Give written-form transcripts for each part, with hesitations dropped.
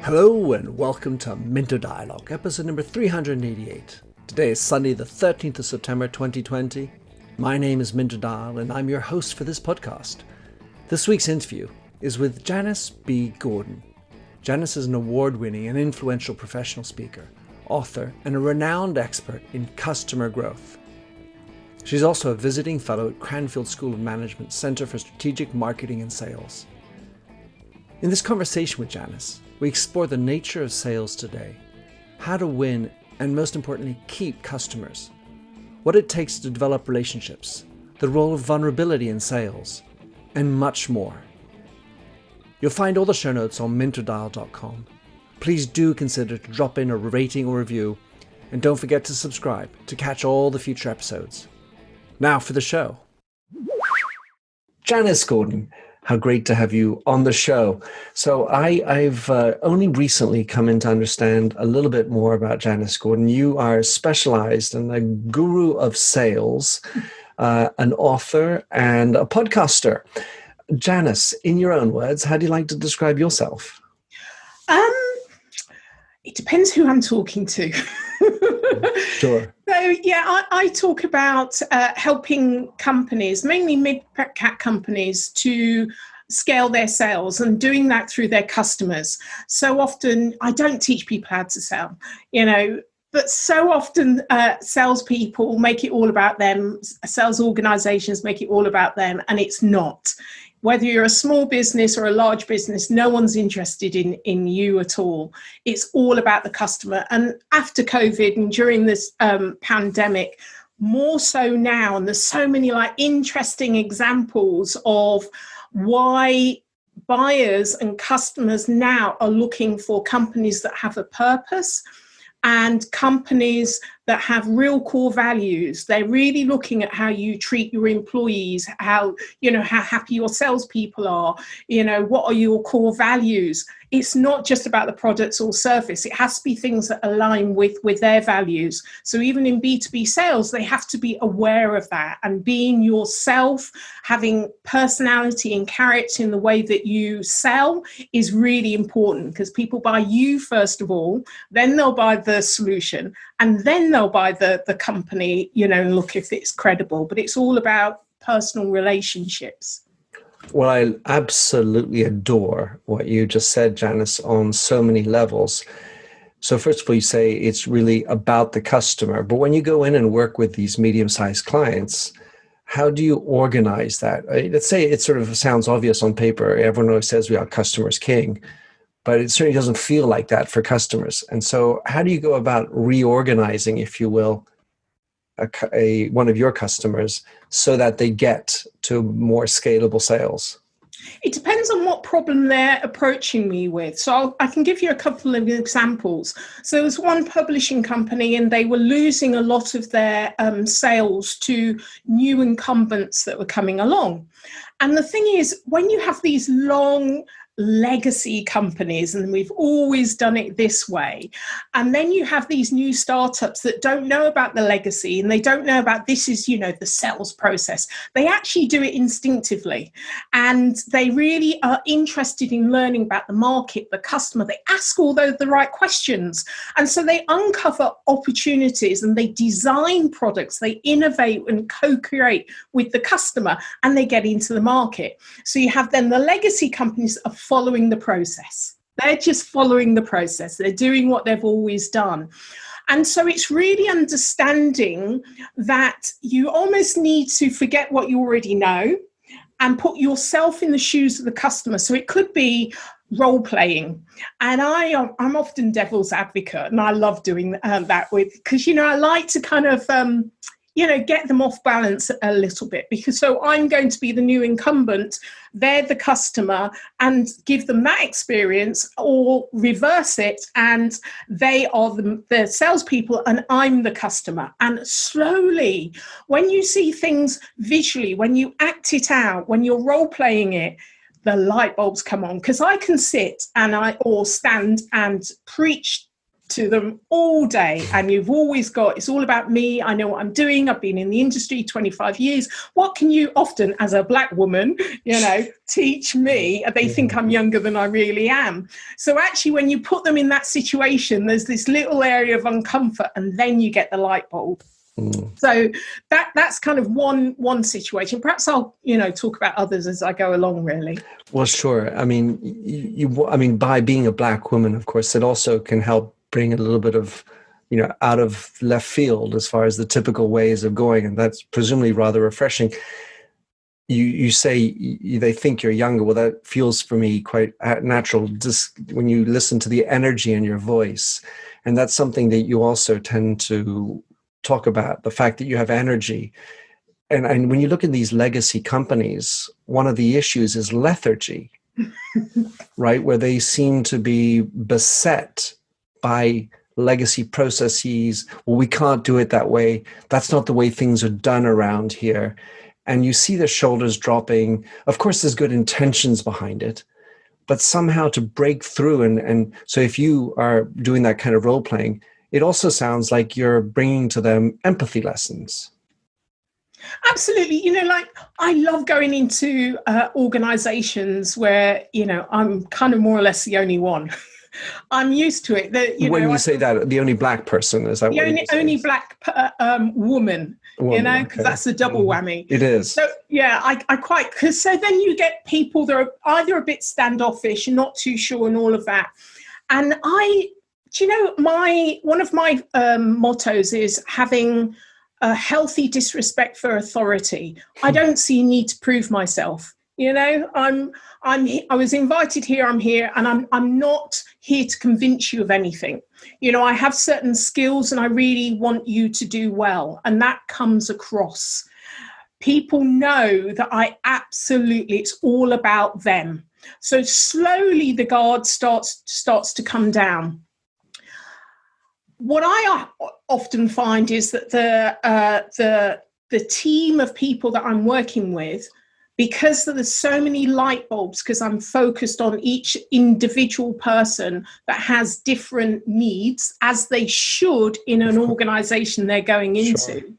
Hello and welcome to Minter Dialogue, episode number 388. Today is Sunday the 13th of September 2020. My name is Minter Dial and I'm your host for this podcast. This week's interview is with Janice B Gordon. Janice is an award-winning and influential professional speaker, author, and a renowned expert in customer growth. She's also a visiting fellow at Cranfield School of Management Center for Strategic Marketing and Sales. In this conversation with Janice, we explore the nature of sales today, how to win and most importantly keep customers, what it takes to develop relationships, the role of vulnerability in sales, and much more. You'll find all the show notes on minterdial.com. Please do consider to drop in a rating or review, and don't forget to subscribe to catch all the future episodes. Now for the show. Janice Gordon, how great to have you on the show. So I've only recently come in to understand a little bit more about Janice Gordon. You are specialized and a guru of sales, an author and a podcaster. Janice, in your own words, how do you like to describe yourself? It depends who I'm talking to. Sure. So yeah, I talk about helping companies, mainly mid-cap companies, to scale their sales and doing that through their customers. So often, I don't teach people how to sell, but so often salespeople make it all about them. Sales organizations make it all about them, and it's not. Whether you're a small business or a large business, no one's interested in you at all. It's all about the customer. And after COVID and during this pandemic, more so now, and there's so many interesting examples of why buyers and customers now are looking for companies that have a purpose and companies that have real core values. They're really looking at how you treat your employees, how happy your salespeople are, what are your core values. It's not just about the products or service. It has to be things that align with their values. So even in B2B sales, they have to be aware of that, and being yourself, having personality and character in the way that you sell is really important, because people buy you first of all, then they'll buy the solution, and then they'll buy the company, and look if it's credible. But it's all about personal relationships. Well, I absolutely adore what you just said, Janice, on so many levels. So first of all, you say it's really about the customer. But when you go in and work with these medium-sized clients, how do you organize that? Let's say it sort of sounds obvious on paper. Everyone always says we are customers king, but it certainly doesn't feel like that for customers. And so how do you go about reorganizing, if you will, one of your customers so that they get to more scalable sales? It depends on what problem they're approaching me with. So I can give you a couple of examples. So there was one publishing company, and they were losing a lot of their sales to new incumbents that were coming along. And the thing is, when you have these long legacy companies, and we've always done it this way, and then you have these new startups that don't know about the legacy, and they don't know about this is the sales process. They actually do it instinctively, and they really are interested in learning about the market, the customer. They ask all the right questions, and so they uncover opportunities, and they design products, they innovate and co-create with the customer, and they get into the market. So you have then the legacy companies are following the process. They're just following the process. They're doing what they've always done. And so it's really understanding that you almost need to forget what you already know and put yourself in the shoes of the customer. So it could be role playing. And I'm often devil's advocate, and I love doing that because I like to kind of get them off balance a little bit, because so I'm going to be the new incumbent, they're the customer, and give them that experience, or reverse it, and they are the salespeople and I'm the customer. And slowly, when you see things visually, when you act it out, when you're role playing it, the light bulbs come on. Because I can sit or stand and preach to them all day, and you've always got, it's all about me, I know what I'm doing, I've been in the industry 25 years, what can you, often as a black woman, teach me? They think I'm younger than I really am. So actually, when you put them in that situation, there's this little area of uncomfort, and then you get the light bulb. So that's kind of one situation. Perhaps I'll talk about others as I go along, really. Well, sure. I mean, by being a black woman, of course, it also can help bring a little bit of, out of left field as far as the typical ways of going. And that's presumably rather refreshing. You say they think you're younger. Well, that feels for me quite natural just when you listen to the energy in your voice. And that's something that you also tend to talk about, the fact that you have energy. And when you look at these legacy companies, one of the issues is lethargy, right? Where they seem to be beset by legacy processes. Well, we can't do it that way. That's not the way things are done around here. And you see their shoulders dropping. Of course, there's good intentions behind it, but somehow to break through. And so if you are doing that kind of role playing, it also sounds like you're bringing to them empathy lessons. Absolutely. I love going into organizations where, I'm kind of more or less the only one. I'm used to it. When you say that, the only black person, is that what you say? Only black woman, because that's the double whammy. It is. So, yeah, I quite, because so then you get people that are either a bit standoffish, not too sure and all of that. And one of my mottos is having a healthy disrespect for authority. I don't see a need to prove myself. I was invited here, I'm here, and I'm not here to convince you of anything. I have certain skills and I really want you to do well. And that comes across. People know that it's all about them. So slowly the guard starts to come down. What I often find is that the team of people that I'm working with, because there's so many light bulbs, because I'm focused on each individual person that has different needs, as they should in an organization they're going into. Sure.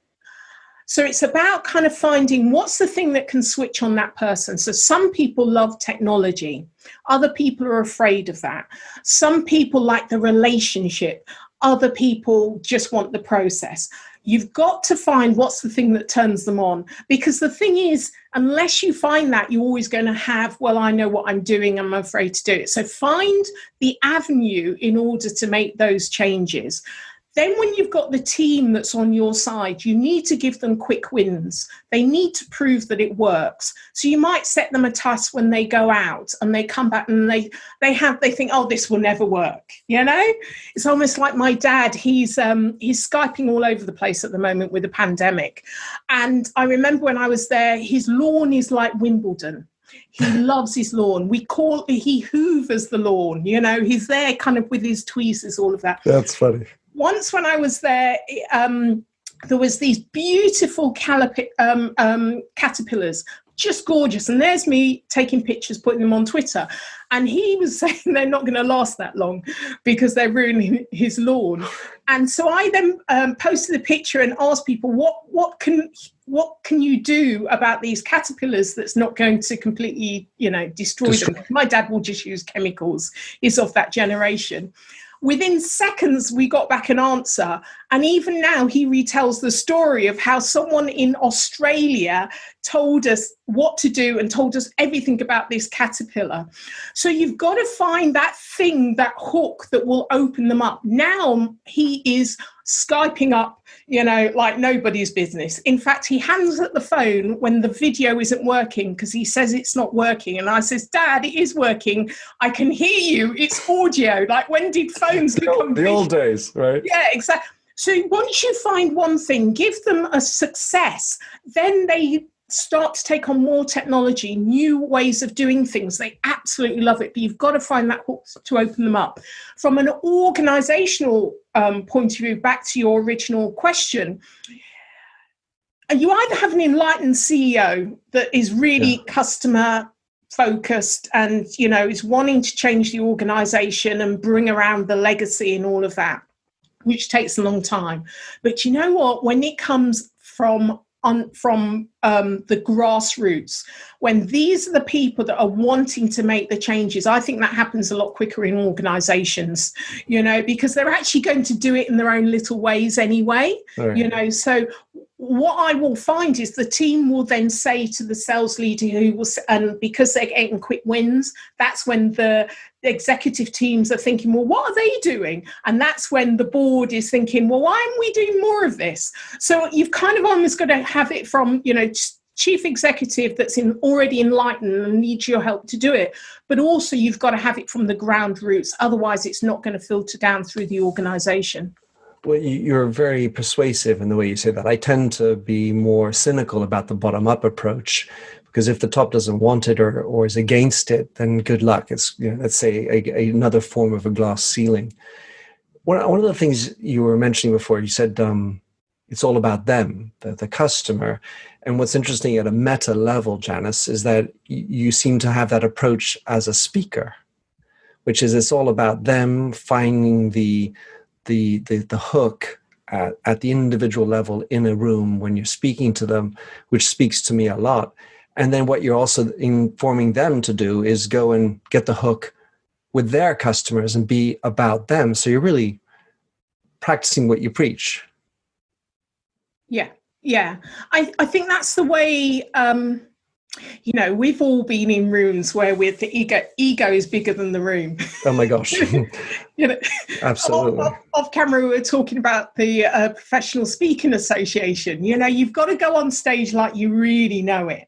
So it's about kind of finding what's the thing that can switch on that person. So some people love technology. Other people are afraid of that. Some people like the relationship. Other people just want the process. You've got to find what's the thing that turns them on. Because the thing is, unless you find that, you're always going to have, well, I know what I'm doing, I'm afraid to do it. So find the avenue in order to make those changes. Then when you've got the team that's on your side, you need to give them quick wins. They need to prove that it works. So you might set them a task when they go out and they come back and they think, oh, this will never work. It's almost like my dad. He's Skyping all over the place at the moment with the pandemic. And I remember when I was there, his lawn is like Wimbledon. He loves his lawn. He hoovers the lawn. He's there kind of with his tweezers, all of that. That's funny. Once when I was there, there was these beautiful caterpillars, just gorgeous. And there's me taking pictures, putting them on Twitter. And he was saying they're not going to last that long because they're ruining his lawn. And so I then posted a picture and asked people, what can you do about these caterpillars that's not going to completely, destroy them? My dad will just use chemicals. He's of that generation. Within seconds, we got back an answer. And even now, he retells the story of how someone in Australia told us what to do and told us everything about this caterpillar. So you've got to find that thing, that hook that will open them up. Now he is Skyping up, like nobody's business. In fact, he hands at the phone when the video isn't working because he says it's not working. And I says, Dad, it is working. I can hear you. It's audio. Like, when did phones become the old days, right? Yeah, exactly. So once you find one thing, give them a success, then they start to take on more technology, new ways of doing things. They absolutely love it, but you've got to find that hook to open them up. From an organizational point of view, back to your original question, you either have an enlightened CEO that is really customer focused and, is wanting to change the organization and bring around the legacy and all of that, which takes a long time. But you know what? When it comes from the grassroots, when these are the people that are wanting to make the changes, I think that happens a lot quicker in organizations, because they're actually going to do it in their own little ways anyway, right. So what I will find is the team will then say to the sales leader and because they're getting quick wins, that's when the executive teams are thinking, well, what are they doing? And that's when the board is thinking, well, why aren't we doing more of this? So you've kind of almost got to have it from, chief executive that's already enlightened and needs your help to do it. But also you've got to have it from the ground roots. Otherwise, it's not going to filter down through the organization. Well, you're very persuasive in the way you say that. I tend to be more cynical about the bottom-up approach, because if the top doesn't want it or is against it, then good luck. It's, let's say, another form of a glass ceiling. One of the things you were mentioning before, you said it's all about them, the customer. And what's interesting at a meta level, Janice, is that you seem to have that approach as a speaker, which is it's all about them finding the hook at the individual level in a room when you're speaking to them, which speaks to me a lot. And then what you're also informing them to do is go and get the hook with their customers and be about them. So you're really practicing what you preach. Yeah. I think that's the way, we've all been in rooms where the ego is bigger than the room. Oh my gosh. Absolutely. Off camera, we were talking about the Professional Speaking Association. You've got to go on stage like you really know it.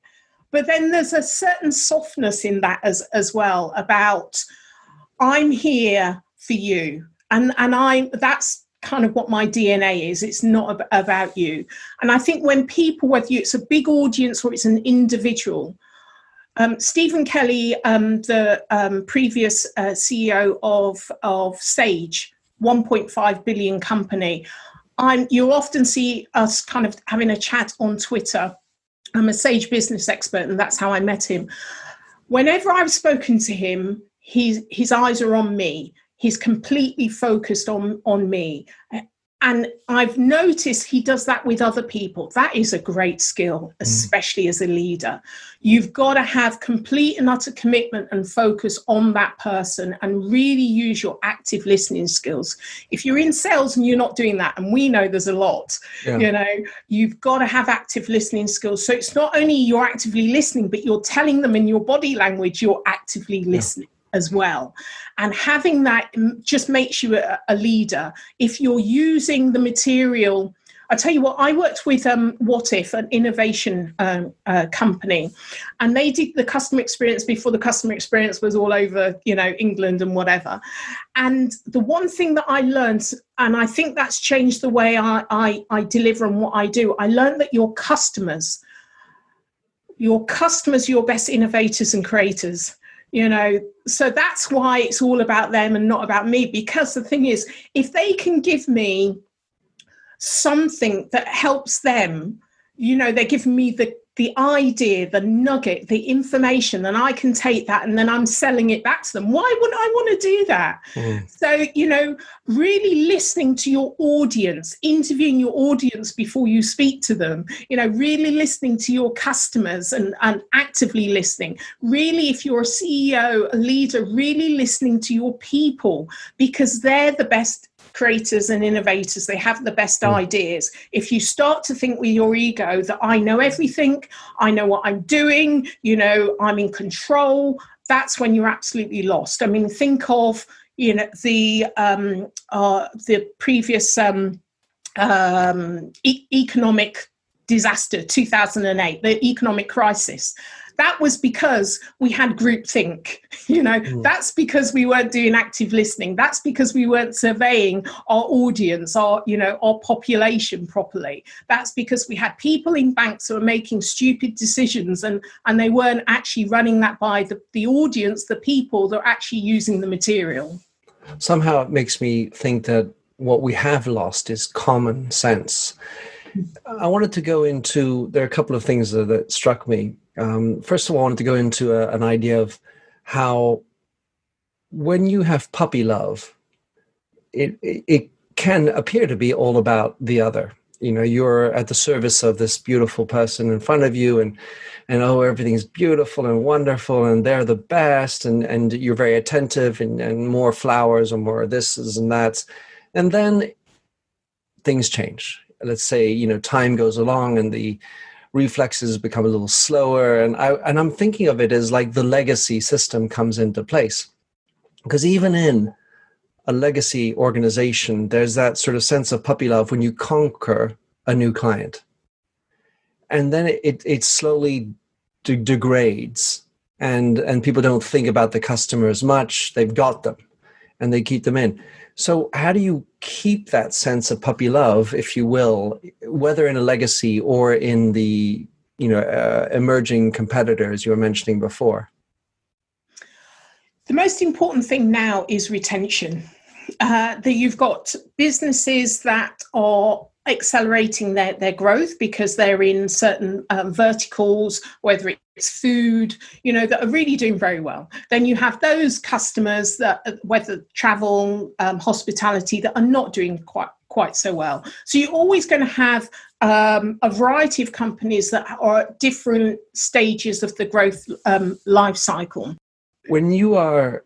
But then there's a certain softness in that as well about I'm here for you. And that's kind of what my DNA is. It's not about you. And I think when people, whether it's a big audience or it's an individual, Stephen Kelly, the previous CEO of Sage, 1.5 billion company, you'll often see us kind of having a chat on Twitter. I'm a Sage business expert, and that's how I met him. Whenever I've spoken to him, his eyes are on me. He's completely focused on me. And I've noticed he does that with other people. That is a great skill, especially as a leader. You've got to have complete and utter commitment and focus on that person and really use your active listening skills. If you're in sales and you're not doing that, and we know there's a lot, you've got to have active listening skills. So it's not only you're actively listening, but you're telling them in your body language you're actively listening. As well. And having that just makes you a leader. If you're using the material, I tell you what, I worked with What If, an innovation company, and they did the customer experience before the customer experience was all over, England and whatever. And the one thing that I learned, and I think that's changed the way I deliver and what I do, I learned that your customers, your best innovators and creators. So that's why it's all about them and not about me, because the thing is, if they can give me something that helps them, they're giving me the idea, the nugget, the information, and I can take that and then I'm selling it back to them. Why would I want to do that? So, really listening to your audience, interviewing your audience before you speak to them, really listening to your customers and actively listening. Really, if you're a CEO, a leader, really listening to your people, because they're the best creators and innovators. They have the best ideas. If you start to think with your ego that I know everything, I know what I'm doing, I'm in control, that's when you're absolutely lost. I mean, think of the previous economic disaster, 2008, the economic crisis. That was because we had groupthink, That's because we weren't doing active listening. That's because we weren't surveying our audience, our population properly. That's because we had people in banks who were making stupid decisions and they weren't actually running that by the audience, the people that are actually using the material. Somehow it makes me think that what we have lost is common sense. I wanted to go into, there are a couple of things that struck me. First of all, I wanted to go into an idea of how when you have puppy love, it can appear to be all about the other. You know, you're at the service of this beautiful person in front of you, and oh, everything's beautiful and wonderful, and they're the best, and you're very attentive, and more flowers or more this and that. And then things change. Let's say, you know, time goes along and the reflexes become a little slower. And I'm thinking of it as like the legacy system comes into place. Because even in a legacy organization, there's that sort of sense of puppy love when you conquer a new client. And then it slowly degrades, and people don't think about the customer as much. They've got them and they keep them in. So how do you keep that sense of puppy love, if you will, whether in a legacy or in the emerging competitors you were mentioning before? The most important thing now is retention. That you've got businesses that are accelerating their growth because they're in certain verticals, whether it's food, that are really doing very well. Then you have those customers that, whether travel, hospitality, that are not doing quite so well. So you're always going to have a variety of companies that are at different stages of the growth life cycle. When you are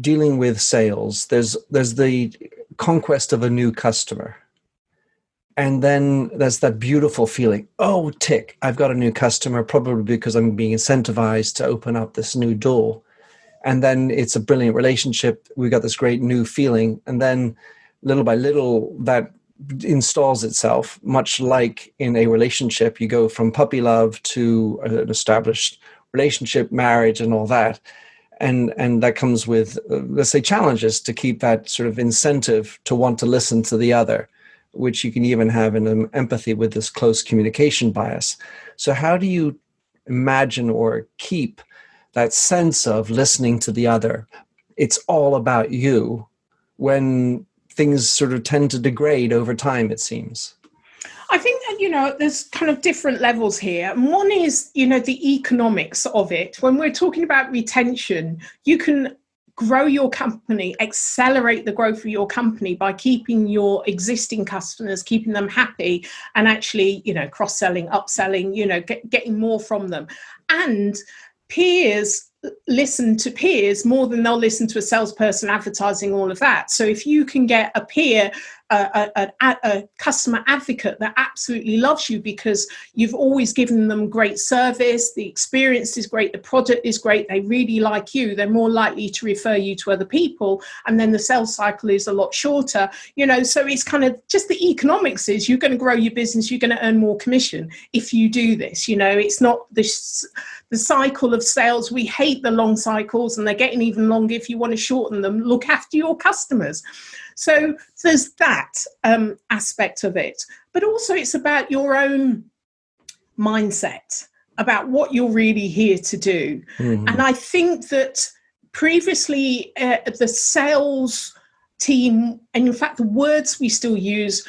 dealing with sales, there's the conquest of a new customer. And then there's that beautiful feeling, oh, tick, I've got a new customer, probably because I'm being incentivized to open up this new door. And then it's a brilliant relationship. We've got this great new feeling. And then little by little, that installs itself, much like in a relationship. You go from puppy love to an established relationship, marriage, and all that. And that comes with, let's say, challenges to keep that sort of incentive to want to listen to the other, which you can even have in empathy with this close communication bias. So how do you imagine or keep that sense of listening to the other? It's all about you when things sort of tend to degrade over time, it seems. I think that, there's kind of different levels here. And one is, the economics of it. When we're talking about retention, you can grow your company, accelerate the growth of your company by keeping your existing customers, keeping them happy, and actually, cross-selling, upselling, getting more from them. And peers listen to peers more than they'll listen to a salesperson advertising all of that. So if you can get a peer, a customer advocate that absolutely loves you because you've always given them great service, the experience is great, the product is great, they really like you, they're more likely to refer you to other people, and then the sales cycle is a lot shorter. So it's kind of just the economics is you're going to grow your business, you're going to earn more commission if you do this. It's not the cycle of sales. We hate the long cycles, and they're getting even longer. If you want to shorten them, look after your customers. So there's that aspect of it. But also it's about your own mindset, about what you're really here to do. Mm-hmm. And I think that previously the sales team, and in fact the words we still use,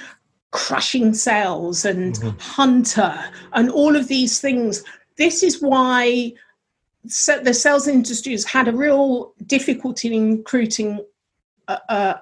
crushing sales and mm-hmm. hunter and all of these things, this is why the sales industry has had a real difficulty in recruiting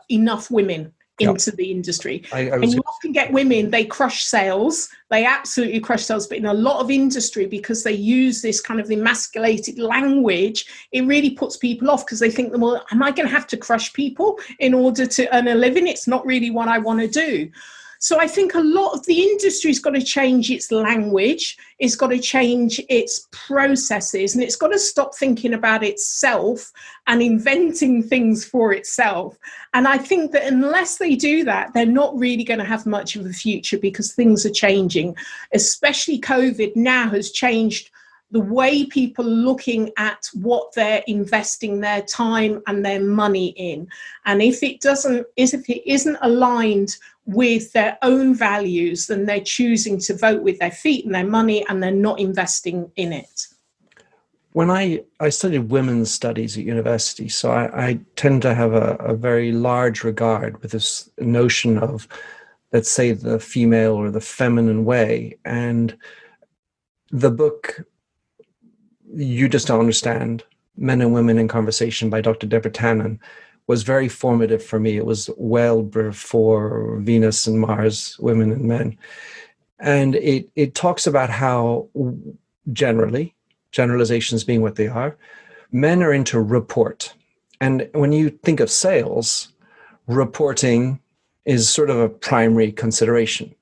enough women into the industry. And you often get women, they crush sales, they absolutely crush sales, but in a lot of industry, because they use this kind of emasculated language, it really puts people off because they think, well, am I going to have to crush people in order to earn a living? It's not really what I want to do. So I think a lot of the industry's got to change its language, it's got to change its processes, and it's got to stop thinking about itself and inventing things for itself. And I think that unless they do that, they're not really going to have much of a future, because things are changing. Especially COVID now has changed the way people are looking at what they're investing their time and their money in. And if it isn't aligned with their own values, then they're choosing to vote with their feet and their money, and they're not investing in it. When I studied women's studies at university, so I tend to have a very large regard with this notion of, let's say, the female or the feminine way. And the book You Just Don't Understand, Men and Women in Conversation by Dr. Deborah Tannen was very formative for me. It was well before Venus and Mars, Women and Men. And it talks about how generalizations being what they are, men are into report. And when you think of sales, reporting is sort of a primary consideration.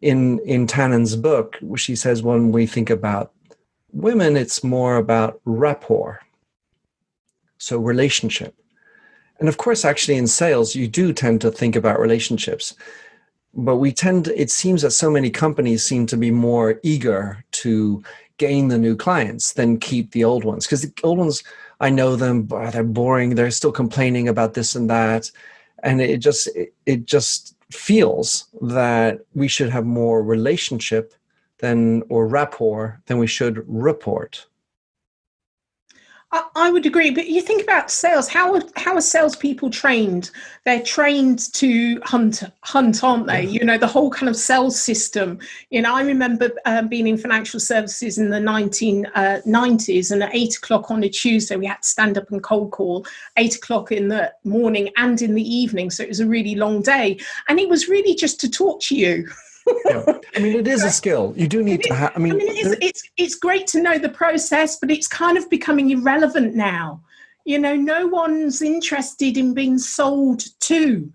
In Tannen's book, she says when we think about women, it's more about rapport, so relationship. And of course, actually in sales, you do tend to think about relationships. But it seems that so many companies seem to be more eager to gain the new clients than keep the old ones. Because the old ones, I know them, they're boring. They're still complaining about this and that. And it just feels that we should have more relationship or rapport than we should report. I would agree, but you think about sales. How are salespeople trained? They're trained to hunt, aren't they? Yeah. The whole kind of sales system. I remember being in financial services in the 1990s, and at 8:00 on a Tuesday, we had to stand up and cold call 8:00 in the morning and in the evening. So it was a really long day, and it was really just to talk to you. Yeah. I mean, it is a skill. You do need to have, it's great to know the process, but it's kind of becoming irrelevant now. No one's interested in being sold to.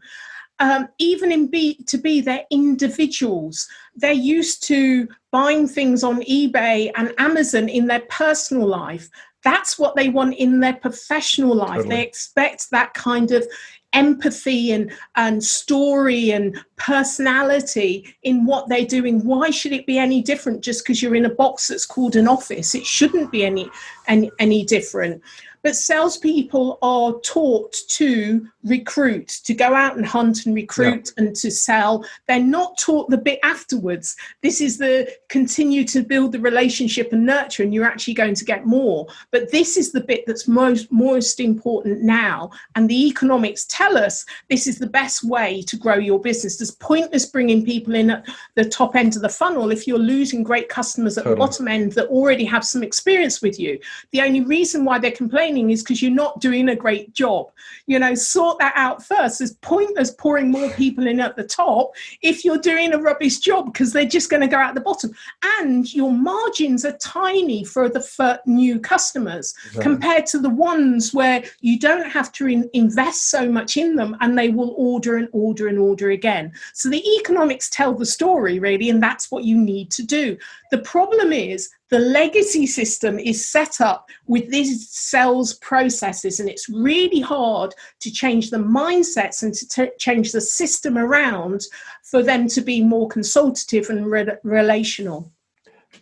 Even in B2B, they're individuals. They're used to buying things on eBay and Amazon in their personal life. That's what they want in their professional life. Totally. They expect that kind of empathy and story and personality in what they're doing. Why should it be any different just because you're in a box that's called an office? It shouldn't be any different. But salespeople are taught to recruit, to go out and hunt and recruit and to sell. They're not taught the bit afterwards. This is the continue to build the relationship and nurture, and you're actually going to get more. But this is the bit that's most important now. And the economics tell us this is the best way to grow your business. There's pointless bringing people in at the top end of the funnel if you're losing great customers at the bottom end that already have some experience with you. The only reason why they're complaining is because you're not doing a great job. Sort that out first. There's pointless pouring more people in at the top if you're doing a rubbish job, because they're just going to go out the bottom. And your margins are tiny for the new customers compared to the ones where you don't have to invest so much in them, and they will order and order and order again. So the economics tell the story, really, and that's what you need to do. The problem is the legacy system is set up with these sales processes, and it's really hard to change the mindsets and to change the system around for them to be more consultative and relational.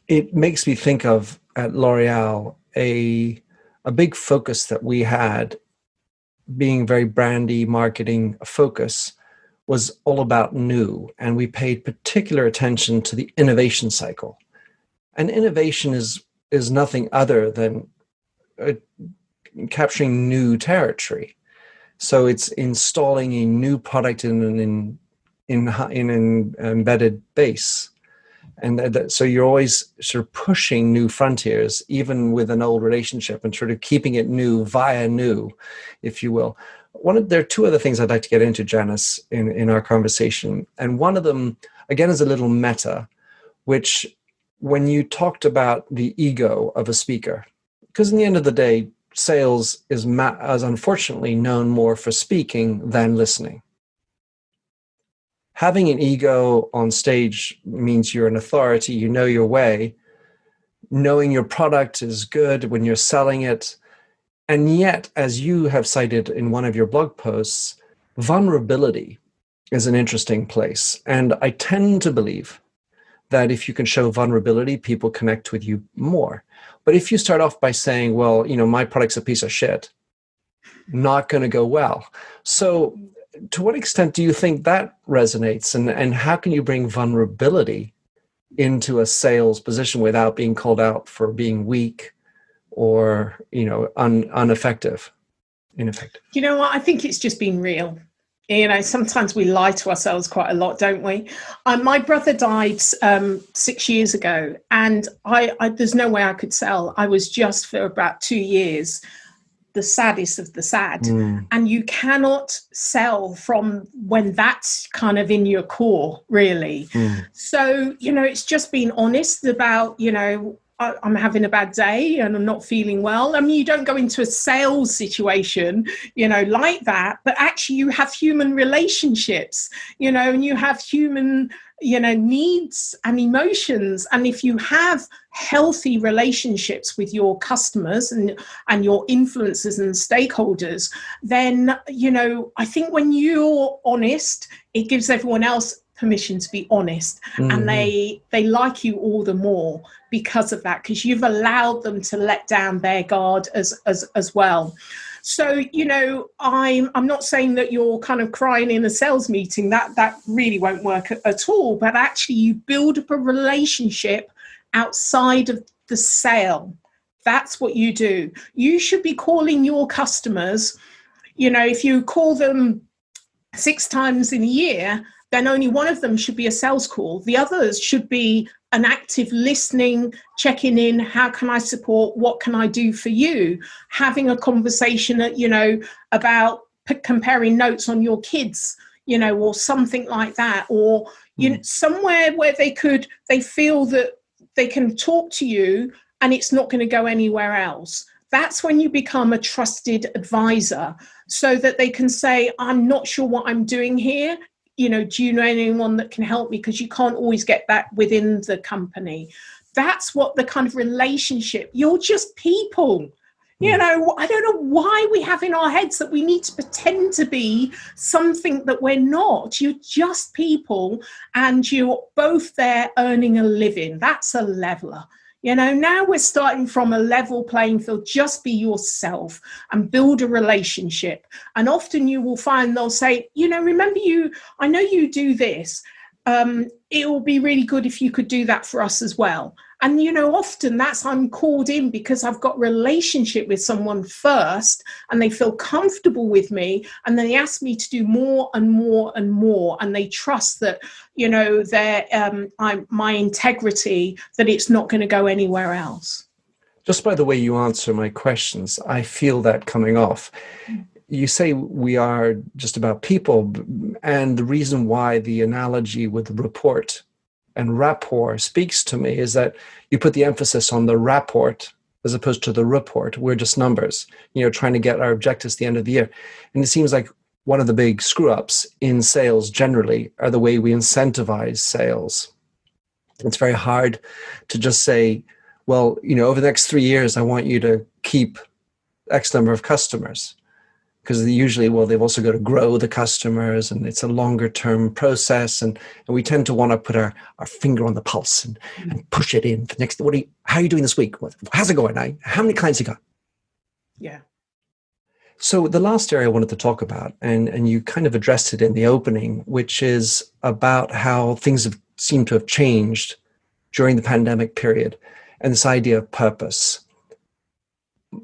It makes me think of, at L'Oreal, a big focus that we had, being very brandy marketing focus, was all about new, and we paid particular attention to the innovation cycle. And innovation is nothing other than capturing new territory. So it's installing a new product in an embedded base. And so you're always sort of pushing new frontiers, even with an old relationship, and sort of keeping it new via new, if you will. There are two other things I'd like to get into, Janice, in our conversation. And one of them, again, is a little meta, which, when you talked about the ego of a speaker, because in the end of the day, sales is unfortunately known more for speaking than listening. Having an ego on stage means you're an authority, you know your way, knowing your product is good when you're selling it. And yet, as you have cited in one of your blog posts, vulnerability is an interesting place. And I tend to believe that if you can show vulnerability, people connect with you more. But if you start off by saying, well, my product's a piece of shit, not going to go well. So to what extent do you think that resonates? And how can you bring vulnerability into a sales position without being called out for being weak or, ineffective? You know what? I think it's just being real. Sometimes we lie to ourselves quite a lot, don't we? My brother died 6 years ago, and I there's no way I could sell. I was just for about 2 years the saddest of the sad. And you cannot sell from when that's kind of in your core, really. So, it's just being honest about, I'm having a bad day and I'm not feeling well. I mean, you don't go into a sales situation, like that, but actually you have human relationships, and you have human, needs and emotions. And if you have healthy relationships with your customers and your influencers and stakeholders, then, I think when you're honest, it gives everyone else permission to be honest, and they like you all the more because of that, because you've allowed them to let down their guard as well. So, I'm not saying that you're kind of crying in a sales meeting. That really won't work at all. But actually, you build up a relationship outside of the sale. That's what you do. You should be calling your customers. If you call them 6 times in a year, then only one of them should be a sales call. The others should be an active listening, checking in, how can I support, what can I do for you, having a conversation, about comparing notes on your kids, or something like that, or somewhere where they feel that they can talk to you and it's not going to go anywhere else. That's when you become a trusted advisor, so that they can say, I'm not sure what I'm doing here. Do you know anyone that can help me? Because you can't always get that within the company. That's what the kind of relationship, you're just people. I don't know why we have in our heads that we need to pretend to be something that we're not. You're just people, and you're both there earning a living. That's a leveler. Now we're starting from a level playing field. Just be yourself and build a relationship. And often you will find they'll say, remember I know you do this. It will be really good if you could do that for us as well. And, often I'm called in because I've got relationship with someone first, and they feel comfortable with me, and they ask me to do more and more and more. And they trust that, my integrity, that it's not going to go anywhere else. Just by the way you answer my questions, I feel that coming off. You say we are just about people, and the reason why the analogy with rapport and rapport speaks to me is that you put the emphasis on the rapport as opposed to the report. We're just numbers, trying to get our objectives at the end of the year. And it seems like one of the big screw-ups in sales generally are the way we incentivize sales. It's very hard to just say, well, over the next 3 years, I want you to keep X number of customers. Because usually, they've also got to grow the customers, and it's a longer term process. And we tend to want to put our finger on the pulse and push it in. The next, how are you doing this week? How's it going? How many clients you got? Yeah. So the last area I wanted to talk about, and you kind of addressed it in the opening, which is about how things have seemed to have changed during the pandemic period, and this idea of purpose.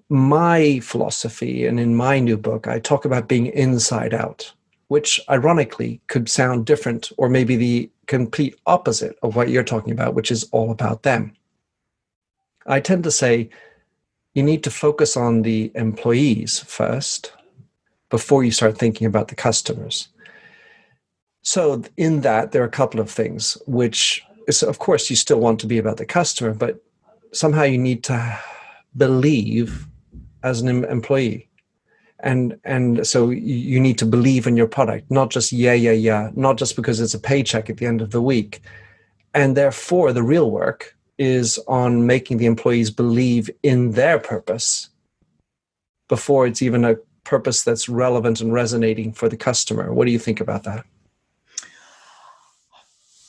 My philosophy, and in my new book, I talk about being inside out, which ironically could sound different, or maybe the complete opposite of what you're talking about, which is all about them. I tend to say you need to focus on the employees first before you start thinking about the customers. So in that, there are a couple of things, which is, of course, you still want to be about the customer, but somehow you need to believe as an employee. And so you need to believe in your product, not just yeah, not just because it's a paycheck at the end of the week. And therefore, the real work is on making the employees believe in their purpose before it's even a purpose that's relevant and resonating for the customer. What do you think about that?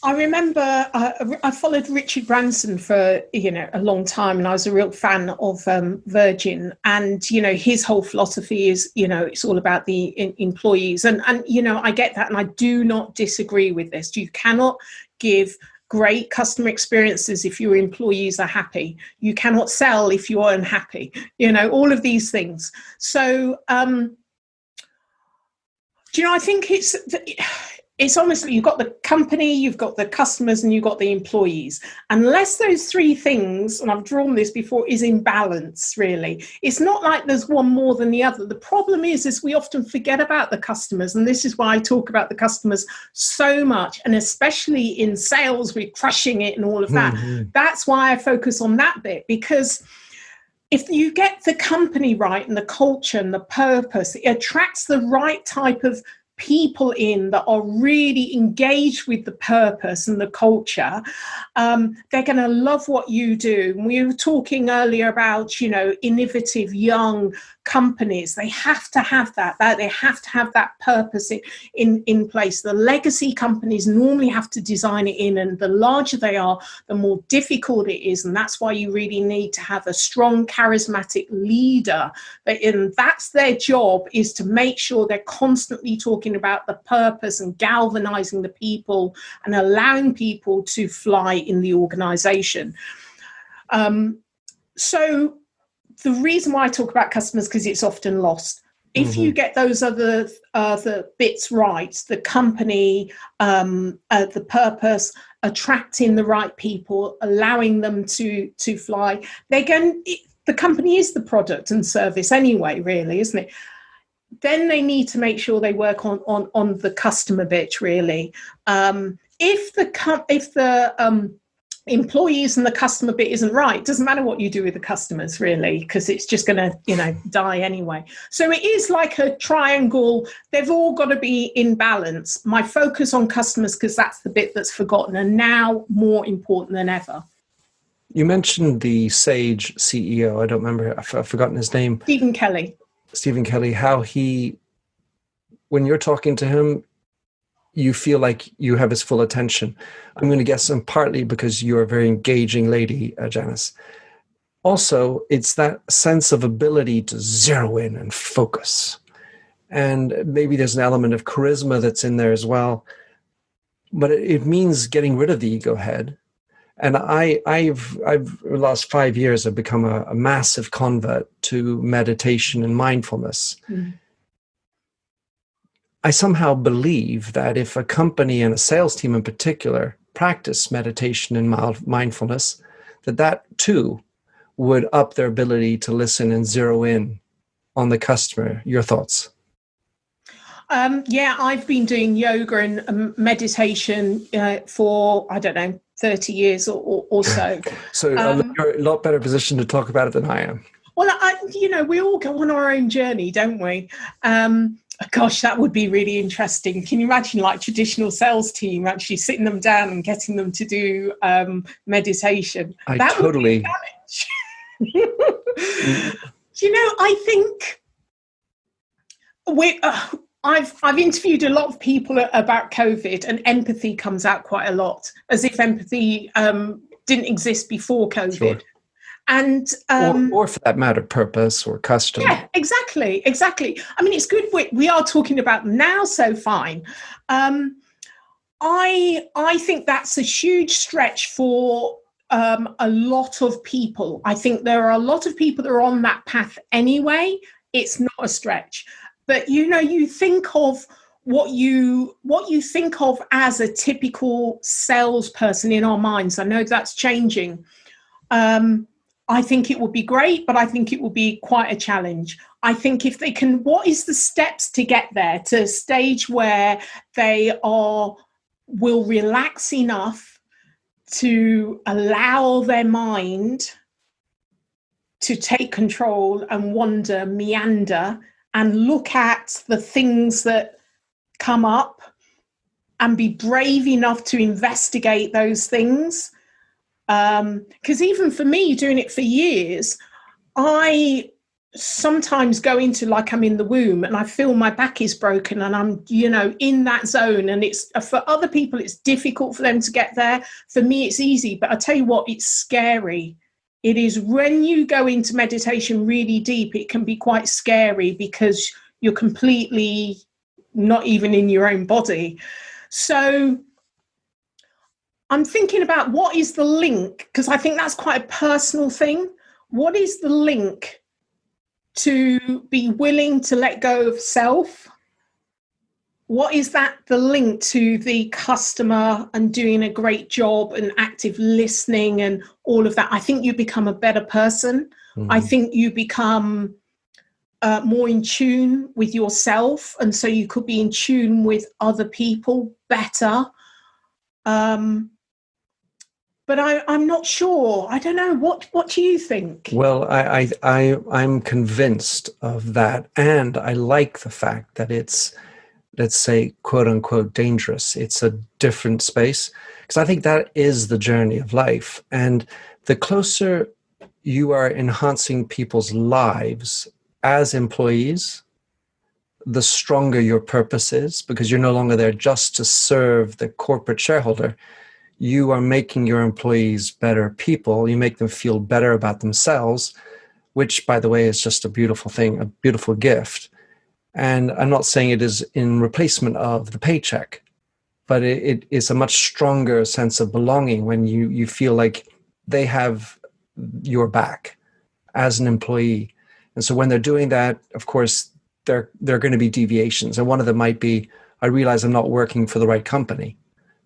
I remember I followed Richard Branson for, a long time, and I was a real fan of Virgin. And, his whole philosophy is, it's all about the employees. And, I get that, and I do not disagree with this. You cannot give great customer experiences if your employees are happy. You cannot sell if you're unhappy, all of these things. So, Do you know, I think it's honestly, you've got the company, you've got the customers, and you've got the employees. Unless those three things, and I've drawn this before, is in balance, really. It's not like there's one more than the other. The problem is we often forget about the customers. And this is why I talk about the customers so much. And especially in sales, we're crushing it and all of that. Mm-hmm. That's why I focus on that bit, because if you get the company right and the culture and the purpose, it attracts the right type of people in that are really engaged with the purpose and the culture. They're going to love what you do. And we were talking earlier about, innovative young companies. They have to have that they have to have that purpose in place. The legacy companies normally have to design it in, and the larger they are, the more difficult it is. And that's why you really need to have a strong, charismatic leader. And that's their job, is to make sure they're constantly talking about the purpose and galvanizing the people and allowing people to fly in the organization. So the reason why I talk about customers, because it's often lost. If you get those other bits right, the company, the purpose, attracting the right people, allowing them to fly, the company is the product and service anyway, really, isn't it? Then they need to make sure they work on the customer bit, really. If the employees and the customer bit isn't right, it doesn't matter what you do with the customers, really, because it's just going to die anyway. So it is like a triangle. They've all got to be in balance. My focus on customers, because that's the bit that's forgotten and now more important than ever. You mentioned the Sage CEO. I don't remember, I've forgotten his name. Stephen Kelly, how when you're talking to him, you feel like you have his full attention. I'm going to guess, and partly because you're a very engaging lady, Janice. Also, it's that sense of ability to zero in and focus. And maybe there's an element of charisma that's in there as well. But it means getting rid of the ego head. And I've the last 5 years, I've become a massive convert to meditation and mindfulness. Mm. I somehow believe that if a company and a sales team in particular practice meditation and mindfulness, that too would up their ability to listen and zero in on the customer. Your thoughts? I've been doing yoga and meditation for, 30 years or so. So you're a lot better positioned to talk about it than I am. Well, we all go on our own journey, don't we? Gosh, that would be really interesting. Can you imagine, like, traditional sales team actually sitting them down and getting them to do meditation? That totally would be a challenge. I think I've interviewed a lot of people about COVID, and empathy comes out quite a lot, as if empathy didn't exist before COVID. Sure. And or for that matter, purpose or custom. Yeah, exactly. I mean, it's good we are talking about now, so fine. I think that's a huge stretch for a lot of people. I think there are a lot of people that are on that path anyway. It's not a stretch. But you think of what you think of as a typical salesperson in our minds. I know that's changing. I think it would be great, but I think it will be quite a challenge. I think if they can, what is the steps to get there to a stage where they will relax enough to allow their mind to take control and wander, meander, and look at the things that come up and be brave enough to investigate those things. Because even for me, doing it for years, I sometimes go into, like, I'm in the womb and I feel my back is broken and I'm, in that zone. And it's, for other people, it's difficult for them to get there. For me, it's easy. But I tell you what, it's scary. It is when you go into meditation really deep, it can be quite scary because you're completely not even in your own body. So I'm thinking about what is the link, because I think that's quite a personal thing. What is the link to be willing to let go of self what is that the link to the customer and doing a great job and active listening and all of that? I think you become a better person. I think you become more in tune with yourself, and so you could be in tune with other people better. But I'm not sure. I don't know. What do you think? Well, I'm convinced of that, and I like the fact that it's, let's say, quote unquote, dangerous. It's a different space, because I think that is the journey of life. And the closer you are enhancing people's lives as employees, the stronger your purpose is, because you're no longer there just to serve the corporate shareholder. You are making your employees better people. You make them feel better about themselves, which, by the way, is just a beautiful thing, a beautiful gift. And I'm not saying it is in replacement of the paycheck, but it is a much stronger sense of belonging when you feel like they have your back as an employee. And so when they're doing that, of course, there are going to be deviations. And one of them might be, I realize I'm not working for the right company.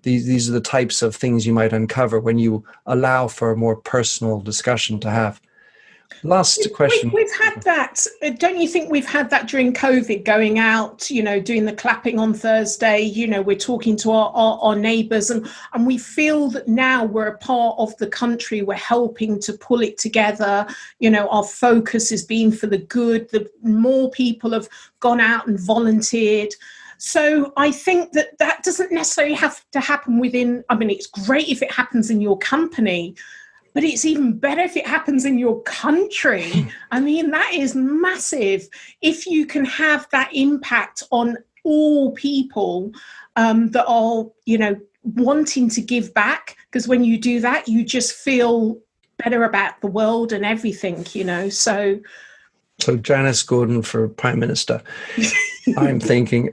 These are the types of things you might uncover when you allow for a more personal discussion to have. Last question. We've had that. Don't you think we've had that during COVID, going out, doing the clapping on Thursday, we're talking to our neighbours, and we feel that now we're a part of the country, we're helping to pull it together, our focus has been for the good, the more people have gone out and volunteered. So I think that doesn't necessarily have to happen within, it's great if it happens in your company, but it's even better if it happens in your country. That is massive. If you can have that impact on all people that are, wanting to give back, because when you do that, you just feel better about the world and everything, So Janice Gordon for Prime Minister. I'm thinking,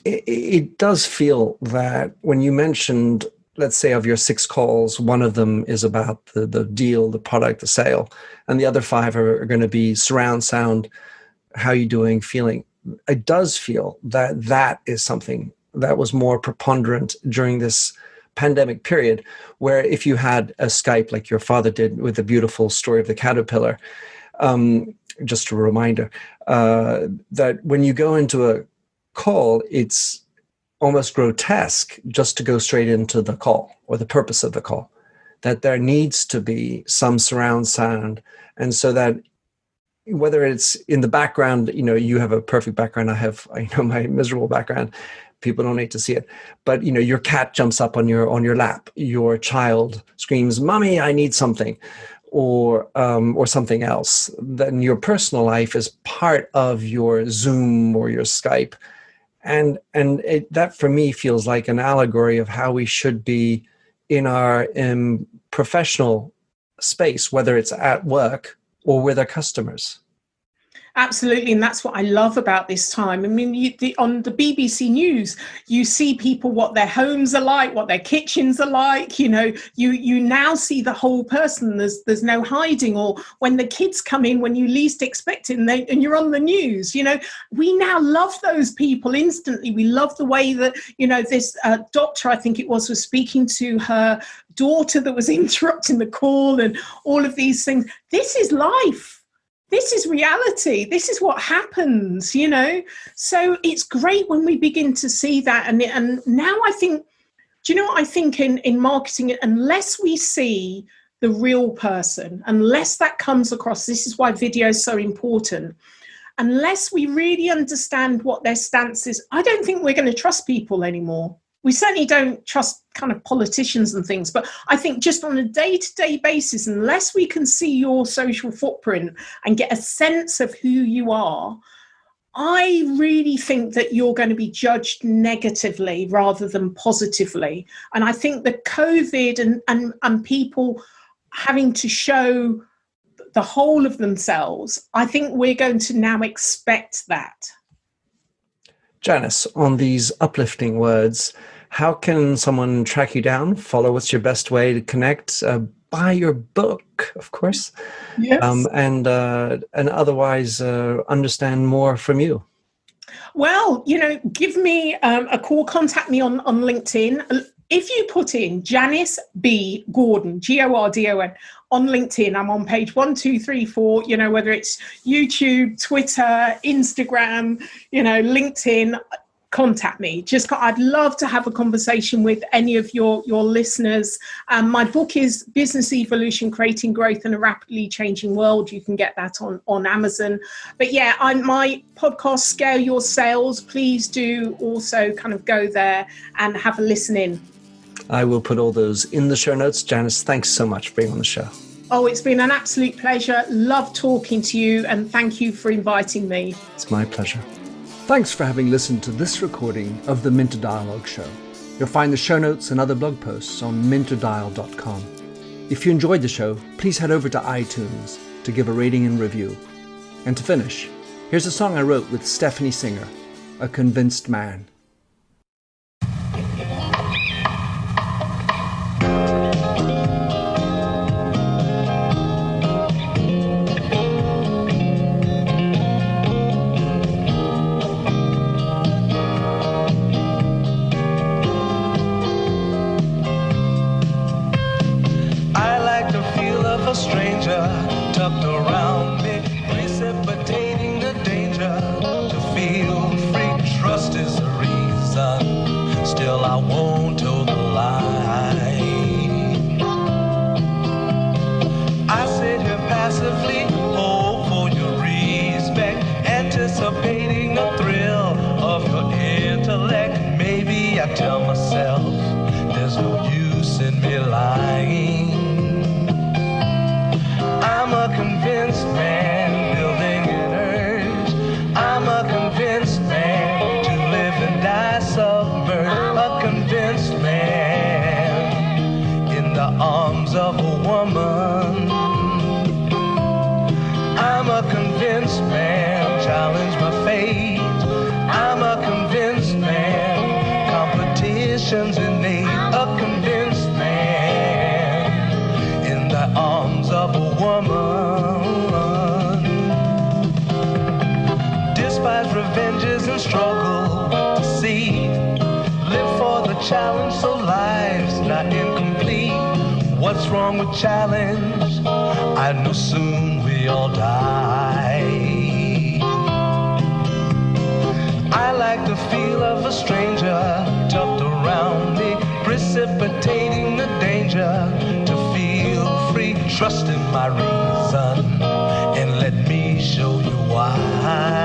it does feel that when you mentioned, let's say, of your 6 calls, one of them is about the deal, the product, the sale, and the other 5 are going to be surround sound, how you doing, feeling. It does feel that is something that was more preponderant during this pandemic period, where if you had a Skype like your father did with the beautiful story of the caterpillar, just a reminder that when you go into a call, it's almost grotesque just to go straight into the call or the purpose of the call, that there needs to be some surround sound. And so that whether it's in the background, you have a perfect background. I know my miserable background. People don't need to see it, but your cat jumps up on your lap, your child screams, "Mommy, I need something," or something else. Then your personal life is part of your Zoom or your Skype. And that for me feels like an allegory of how we should be in our professional space, whether it's at work or with our customers. Absolutely, and that's what I love about this time. On the BBC News, you see people, what their homes are like, what their kitchens are like. You now see the whole person. There's no hiding. Or when the kids come in, when you least expect it, and you're on the news. We now love those people instantly. We love the way that this doctor, I think it was speaking to her daughter that was interrupting the call, and all of these things. This is life. This is reality. This is what happens, So it's great when we begin to see that. And now I think, do you know what I think in marketing? Unless we see the real person, unless that comes across, this is why video is so important. Unless we really understand what their stance is, I don't think we're going to trust people anymore. We certainly don't trust kind of politicians and things, but I think just on a day-to-day basis, unless we can see your social footprint and get a sense of who you are, I really think that you're going to be judged negatively rather than positively. And I think the COVID and people having to show the whole of themselves, I think we're going to now expect that. Janice, on these uplifting words, how can someone track you down, follow? What's your best way to connect? Buy your book, of course, yes. And otherwise understand more from you. Well, give me a call, contact me on LinkedIn. If you put in Janice B Gordon, Gordon, on LinkedIn, I'm on page 1, 2, 3, 4, whether it's YouTube, Twitter, Instagram, LinkedIn, contact me. I'd love to have a conversation with any of your listeners. My book is Business Evolution, Creating Growth in a Rapidly Changing World. You can get that on Amazon. But yeah, my podcast, Scale Your Sales, please do also kind of go there and have a listen in. I will put all those in the show notes. Janice, thanks so much for being on the show. Oh, it's been an absolute pleasure. Love talking to you, and thank you for inviting me. It's my pleasure. Thanks for having listened to this recording of the Minter Dialogue Show. You'll find the show notes and other blog posts on minterdial.com. If you enjoyed the show, please head over to iTunes to give a rating and review. And to finish, here's a song I wrote with Stephanie Singer, A Convinced Man. A stranger tucked around me, precipitating the danger. To feel free, trust is the reason. Still, I won't toe the line. I sit here passively, hope for your respect, anticipating the thrill of your intellect. Maybe I tell myself there's no use in me lying. I'm a convinced man, building an urge. I'm a convinced man, to live and die submerged. A convinced man, in the arms of a woman. I'm a convinced man, challenge my fate. I'm a convinced man, competition's innate. A convinced man, in the arms of a woman. Despise revenges and struggle to see. Live for the challenge so life's not incomplete. What's wrong with challenge? I know soon we all die. I like the feel of a stranger tucked around me, precipitating the danger. To feel free, trust in my reason, and let me show you why.